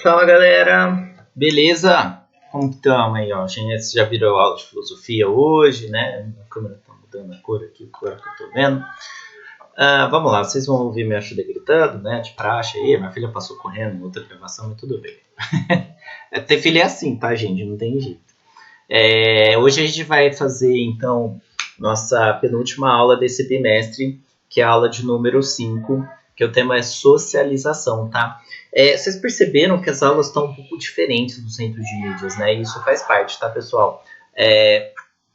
Fala galera, beleza? Como que estamos aí, ó? Gente, já virou aula de filosofia hoje, né? A câmera tá mudando a cor aqui, a cor que eu tô vendo. Vamos lá, vocês vão ouvir minha filha gritando, né? De praxe aí, minha filha passou correndo em outra gravação, mas tudo bem. Ter filha é assim, tá, gente? Não tem jeito. Hoje a gente vai fazer, então, nossa penúltima aula desse bimestre, que é a aula de número 5, que o tema é socialização, tá? Vocês perceberam que as aulas estão um pouco diferentes do centro de mídias, né? Isso faz parte, tá, pessoal?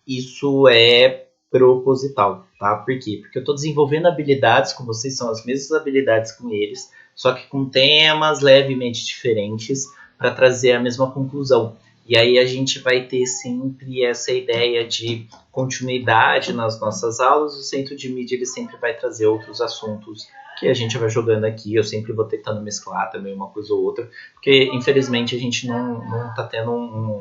Isso é proposital, tá? Por quê? Porque eu estou desenvolvendo habilidades com vocês, são as mesmas habilidades com eles, só que com temas levemente diferentes para trazer a mesma conclusão. E aí a gente vai ter sempre essa ideia de continuidade nas nossas aulas. O centro de mídia ele sempre vai trazer outros assuntos que a gente vai jogando aqui. Eu sempre vou tentando mesclar também uma coisa ou outra, porque infelizmente a gente não está tendo um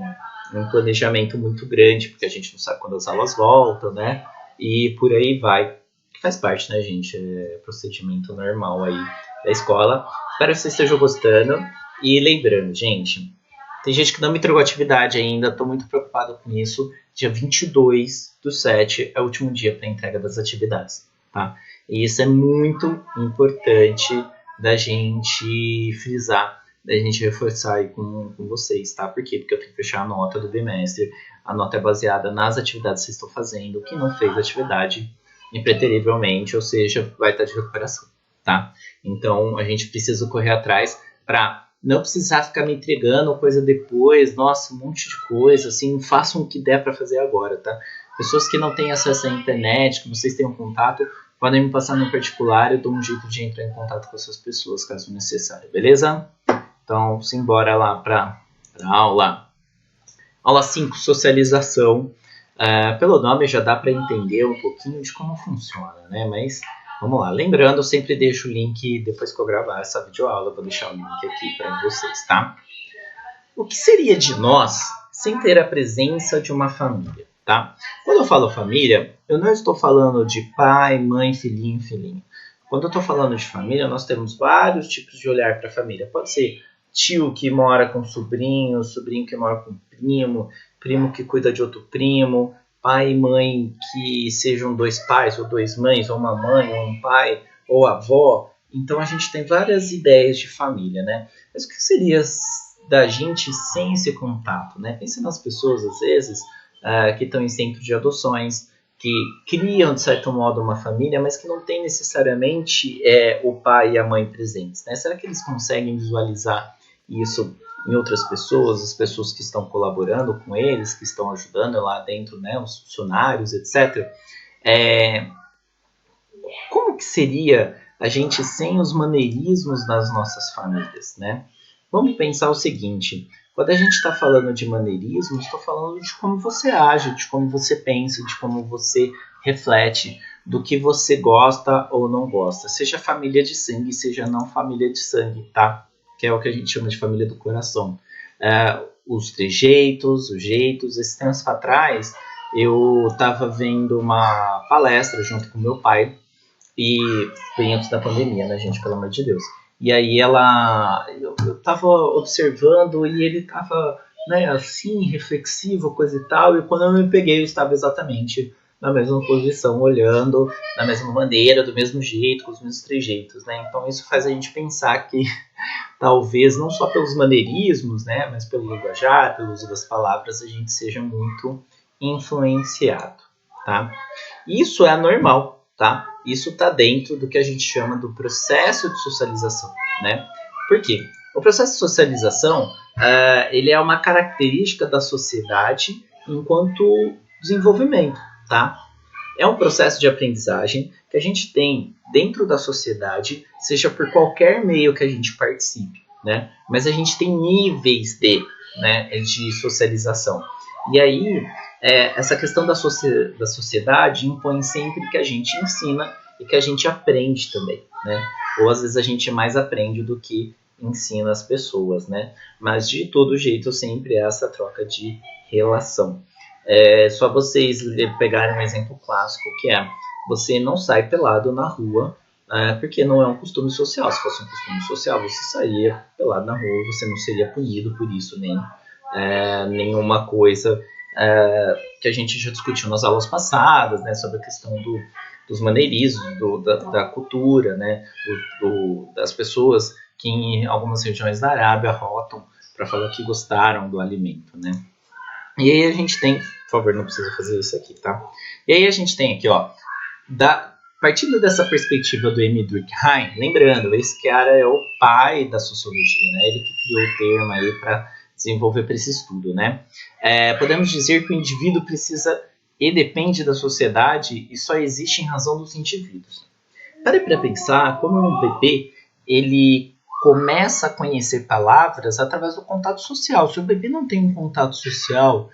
planejamento muito grande, porque a gente não sabe quando as aulas voltam, né? E por aí vai. Que faz parte, né, gente? É procedimento normal aí da escola. Espero que vocês estejam gostando. E lembrando, gente, tem gente que não me entregou atividade ainda, estou muito preocupado com isso. Dia 22/7 é o último dia para a entrega das atividades, tá? E isso é muito importante da gente frisar, da gente reforçar aí com vocês, tá? Por quê? Porque eu tenho que fechar a nota do bimestre. A nota é baseada nas atividades que vocês estão fazendo. Quem não fez atividade, impreterivelmente, ou seja, vai estar de recuperação, tá? Então, a gente precisa correr atrás para não precisar ficar me entregando coisa depois, nossa, um monte de coisa, assim, façam o que der para fazer agora, tá? Pessoas que não têm acesso à internet, que vocês tenham contato, podem me passar no particular, eu dou um jeito de entrar em contato com essas pessoas, caso necessário, beleza? Então, simbora lá para a aula. Aula 5, socialização. Pelo nome já dá para entender um pouquinho de como funciona, né? Mas vamos lá. Lembrando, eu sempre deixo o link depois que eu gravar essa videoaula. Eu vou deixar o link aqui para vocês, tá? O que seria de nós sem ter a presença de uma família, tá? Quando eu falo família, eu não estou falando de pai, mãe, filhinho, filhinho. Quando eu estou falando de família, nós temos vários tipos de olhar para a família. Pode ser tio que mora com sobrinho, sobrinho que mora com primo, primo que cuida de outro primo, pai e mãe que sejam dois pais ou duas mães, ou uma mãe ou um pai, ou avó. Então a gente tem várias ideias de família, né? Mas o que seria da gente sem esse contato, né? Pense nas pessoas, às vezes, que estão em centro de adoções, que criam, de certo modo, uma família, mas que não tem necessariamente o pai e a mãe presentes, né? Será que eles conseguem visualizar isso em outras pessoas, as pessoas que estão colaborando com eles, que estão ajudando lá dentro, né, os funcionários, etc. Como que seria a gente sem os maneirismos das nossas famílias, né? Vamos pensar o seguinte, quando a gente está falando de maneirismo, estou falando de como você age, de como você pensa, de como você reflete, do que você gosta ou não gosta, seja família de sangue, seja não família de sangue, tá? Que é o que a gente chama de família do coração. Os trejeitos, os jeitos. Esses tempos atrás, eu estava vendo uma palestra junto com meu pai, e bem antes da pandemia, né, gente, pelo amor de Deus. E aí eu tava observando e ele tava, né, assim, reflexivo, coisa e tal, e quando eu me peguei, eu estava exatamente na mesma posição, olhando da mesma maneira, do mesmo jeito, com os mesmos trejeitos, né? Então isso faz a gente pensar que talvez não só pelos maneirismos, né, mas pelo linguajar, pelo uso das palavras, a gente seja muito influenciado, tá? Isso é anormal, tá? Isso está dentro do que a gente chama do processo de socialização, né? Por quê? O processo de socialização, ele é uma característica da sociedade enquanto desenvolvimento, tá? É um processo de aprendizagem que a gente tem dentro da sociedade, seja por qualquer meio que a gente participe, né? Mas a gente tem níveis de socialização. E aí, essa questão da sociedade impõe sempre que a gente ensina e que a gente aprende também, né? Ou às vezes a gente mais aprende do que ensina as pessoas, né? Mas de todo jeito sempre é essa troca de relação. Só vocês pegarem um exemplo clássico que é: você não sai pelado na rua porque não é um costume social. Se fosse um costume social, você saía pelado na rua, você não seria punido por isso, nem nenhuma coisa que a gente já discutiu nas aulas passadas, né, sobre a questão dos maneirismos, da cultura, né, das pessoas que em algumas regiões da Arábia rotam para falar que gostaram do alimento, né. E aí a gente tem, por favor, não precisa fazer isso aqui, tá? E aí a gente tem aqui, ó, partindo dessa perspectiva do Emile Durkheim, lembrando, esse cara é o pai da sociologia, né? Ele que criou o termo aí para desenvolver para esse estudo, né? Podemos dizer que o indivíduo precisa e depende da sociedade e só existe em razão dos indivíduos. Pare para pensar como um bebê, ele começa a conhecer palavras através do contato social. Se o bebê não tem um contato social,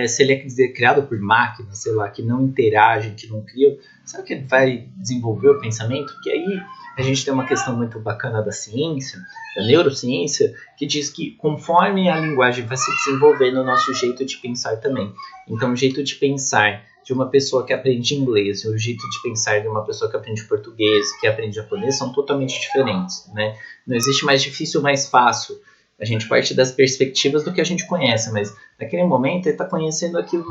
se ele é criado por máquinas, sei lá, que não interagem, que não criam, será que ele vai desenvolver o pensamento? Porque aí a gente tem uma questão muito bacana da ciência, da neurociência, que diz que conforme a linguagem vai se desenvolvendo, o nosso jeito de pensar também. Então, o jeito de pensar de uma pessoa que aprende inglês e o jeito de pensar de uma pessoa que aprende português, que aprende japonês, são totalmente diferentes, né? Não existe mais difícil ou mais fácil. A gente parte das perspectivas do que a gente conhece, mas naquele momento ele está conhecendo aquilo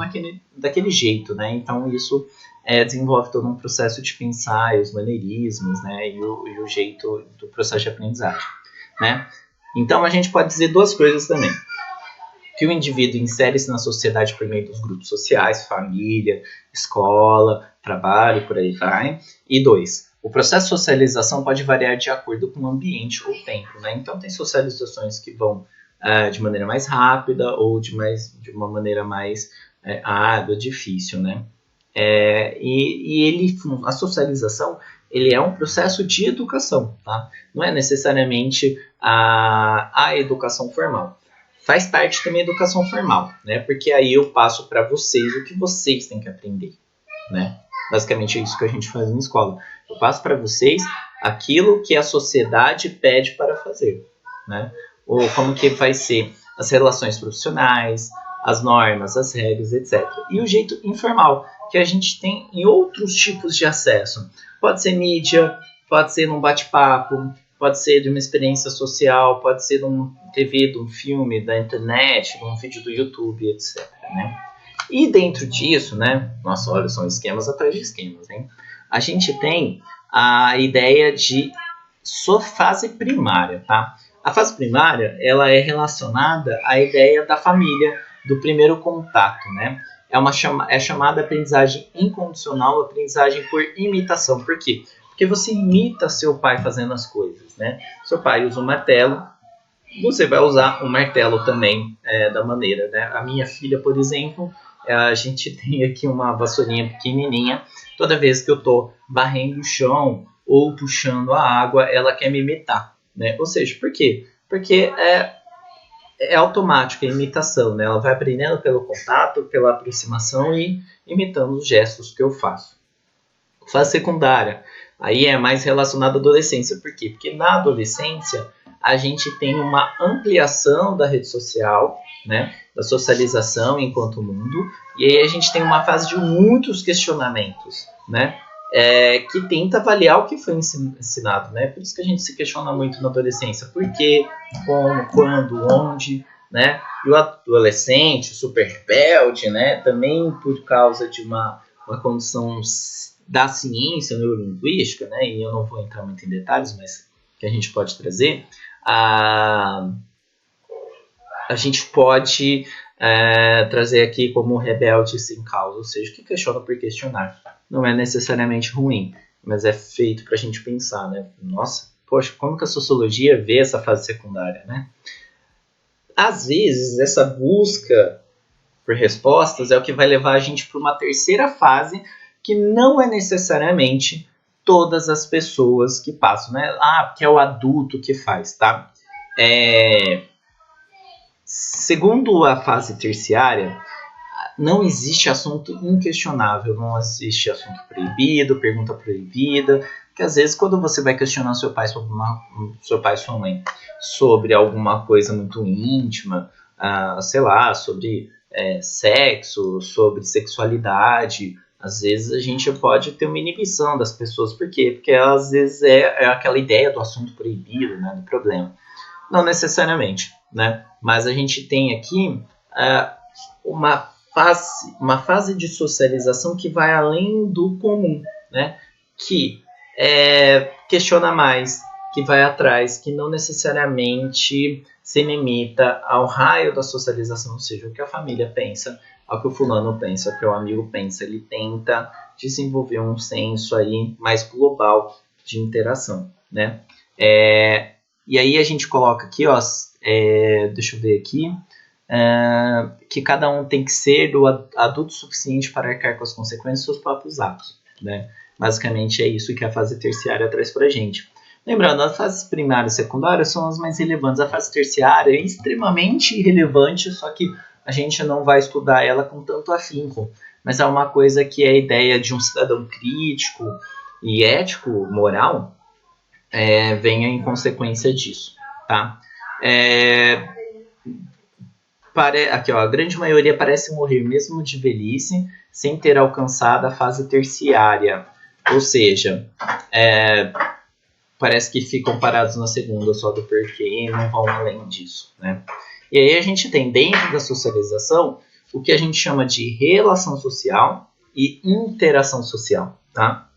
daquele jeito, né? Então isso desenvolve todo um processo de pensar, e os maneirismos, né? E o jeito do processo de aprendizagem, né? Então a gente pode dizer duas coisas também. Que o indivíduo insere-se na sociedade por meio dos grupos sociais, família, escola, trabalho, por aí vai. E 2, o processo de socialização pode variar de acordo com o ambiente ou tempo, né? Então tem socializações que vão de maneira mais rápida ou de uma maneira mais árdua, difícil, né? A socialização ele é um processo de educação, tá? Não é necessariamente a educação formal. Faz parte também da educação formal, né? Porque aí eu passo para vocês o que vocês têm que aprender, né? Basicamente é isso que a gente faz na escola. Eu passo para vocês aquilo que a sociedade pede para fazer, né? Ou como que vai ser as relações profissionais, as normas, as regras, etc. E o jeito informal, que a gente tem em outros tipos de acesso. Pode ser mídia, pode ser num bate-papo, pode ser de uma experiência social, pode ser de uma TV, de um filme, da internet, de um vídeo do YouTube, etc. Né? E dentro disso, né? Nossa, olha, são esquemas atrás de esquemas, hein? A gente tem a ideia de fase primária, tá? A fase primária, ela é relacionada à ideia da família, do primeiro contato, né? É chamada aprendizagem incondicional, aprendizagem por imitação. Por quê? Porque você imita seu pai fazendo as coisas, né? Seu pai usa um martelo, você vai usar um martelo também da maneira, né? A minha filha, por exemplo, a gente tem aqui uma vassourinha pequenininha. Toda vez que eu estou varrendo o chão ou puxando a água, ela quer me imitar, né? Ou seja, por quê? Porque é automático, é imitação, né? Ela vai aprendendo pelo contato, pela aproximação e imitando os gestos que eu faço. Fase secundária, aí é mais relacionado à adolescência. Por quê? Porque na adolescência a gente tem uma ampliação da rede social, né? Da socialização enquanto mundo, e aí a gente tem uma fase de muitos questionamentos, né? Que tenta avaliar o que foi ensinado, né? Por isso que a gente se questiona muito na adolescência. Por quê? Como? Quando? Onde? Né? E o adolescente, o super rebelde, né? Também por causa de uma condição da ciência neurolinguística, né? E eu não vou entrar muito em detalhes, mas que a gente pode trazer, a gente pode trazer aqui como rebelde sem causa, ou seja, que questiona por questionar. Não é necessariamente ruim, mas é feito para a gente pensar, né? Nossa, poxa, como que a sociologia vê essa fase secundária, né? Às vezes, essa busca por respostas é o que vai levar a gente para uma terceira fase, que não é necessariamente todas as pessoas que passam, né? Porque é o adulto que faz, tá? Segundo a fase terciária, não existe assunto inquestionável, não existe assunto proibido, pergunta proibida, porque às vezes quando você vai questionar seu pai sua mãe sobre alguma coisa muito íntima, sei lá, sobre sexo, sobre sexualidade, Às vezes a gente pode ter uma inibição das pessoas. Por quê? Porque às vezes é aquela ideia do assunto proibido, né, do problema. Não necessariamente, né? Mas a gente tem aqui uma fase de socialização que vai além do comum, né? Que questiona mais, que vai atrás, que não necessariamente se limita ao raio da socialização, ou seja, o que a família pensa, ao que o fulano pensa, ao que o amigo pensa. Ele tenta desenvolver um senso aí mais global de interação, né? E aí a gente coloca aqui, ó, deixa eu ver aqui, que cada um tem que ser do adulto suficiente para arcar com as consequências dos seus próprios atos, né? Basicamente é isso que a fase terciária traz para a gente. Lembrando, as fases primária e secundária são as mais relevantes. A fase terciária é extremamente relevante, só que a gente não vai estudar ela com tanto afinco. Mas é uma coisa que é a ideia de um cidadão crítico e ético, moral, venha em consequência disso, tá? Aqui, ó, a grande maioria parece morrer mesmo de velhice, sem ter alcançado a fase terciária. Ou seja, parece que ficam parados na segunda só do porquê e não vão além disso, né? E aí a gente tem dentro da socialização o que a gente chama de relação social e interação social, tá?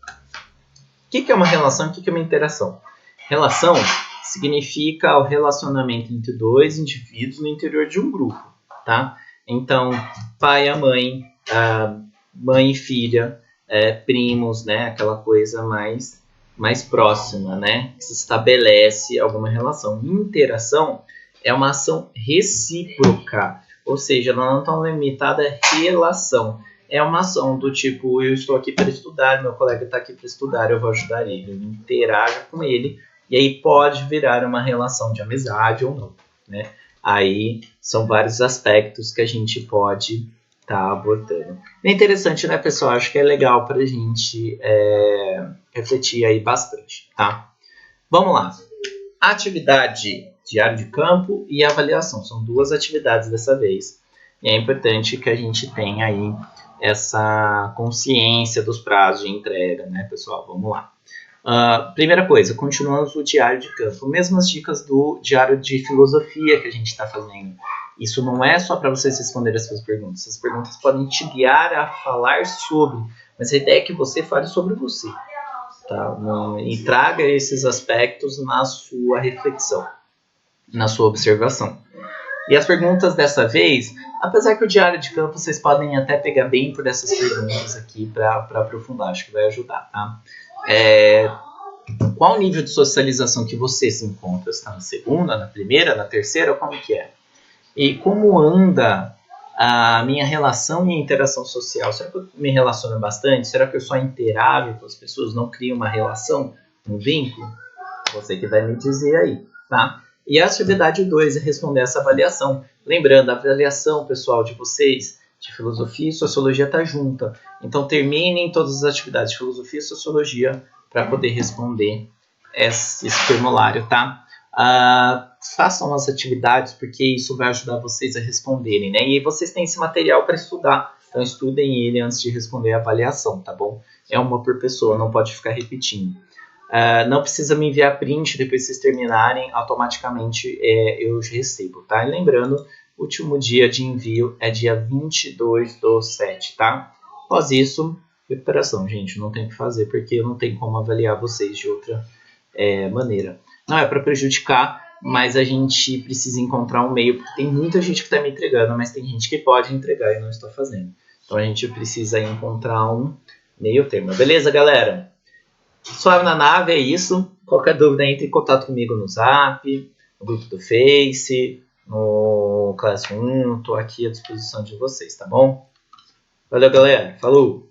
O que é uma relação e o que é uma interação? Relação significa o relacionamento entre dois indivíduos no interior de um grupo, tá? Então, pai e a mãe e filha, primos, né? Aquela coisa mais próxima, né? Que se estabelece alguma relação. Interação é uma ação recíproca, ou seja, ela não está limitada à relação. É uma ação do tipo, eu estou aqui para estudar, meu colega está aqui para estudar, eu vou ajudar ele, eu interajo com ele, e aí pode virar uma relação de amizade ou não, né? Aí são vários aspectos que a gente pode estar abordando. É interessante, né, pessoal? Acho que é legal para a gente refletir aí bastante, tá? Vamos lá. Atividade, diário de campo e avaliação. São duas atividades dessa vez. E é importante que a gente tenha aí essa consciência dos prazos de entrega, né, pessoal? Vamos lá. Primeira coisa, continuamos o diário de campo. Mesmas dicas do diário de filosofia que a gente está fazendo. Isso não é só para vocês responderem as suas perguntas. As perguntas podem te guiar a falar sobre, mas a ideia é que você fale sobre você. Tá? E traga esses aspectos na sua reflexão, na sua observação. E as perguntas dessa vez, apesar que o diário de campo vocês podem até pegar bem por essas perguntas aqui para aprofundar, acho que vai ajudar, tá? Qual o nível de socialização que você se encontra? Você está na segunda, na primeira, na terceira? Como que é? E como anda a minha relação e interação social? Será que eu me relaciono bastante? Será que eu só interajo com as pessoas, não crio uma relação, um vínculo? Você que vai me dizer aí, tá? E a atividade 2 é responder essa avaliação. Lembrando, a avaliação, pessoal, de vocês, de filosofia e sociologia está junta. Então, terminem todas as atividades de filosofia e sociologia para poder responder esse formulário, tá? Façam as atividades, porque isso vai ajudar vocês a responderem, né? E vocês têm esse material para estudar. Então, estudem ele antes de responder a avaliação, tá bom? É uma por pessoa, não pode ficar repetindo. Não precisa me enviar print depois que vocês terminarem, automaticamente eu recebo, tá? E lembrando, o último dia de envio é dia 22/7, tá? Após isso, recuperação, gente, não tem o que fazer, porque eu não tenho como avaliar vocês de outra maneira. Não é para prejudicar, mas a gente precisa encontrar um meio, porque tem muita gente que está me entregando, mas tem gente que pode entregar e não está fazendo. Então a gente precisa encontrar um meio termo, beleza, galera? Suave na nave, é isso. Qualquer dúvida, entre em contato comigo no Zap, no grupo do Face, no Classroom. Estou aqui à disposição de vocês, tá bom? Valeu, galera. Falou!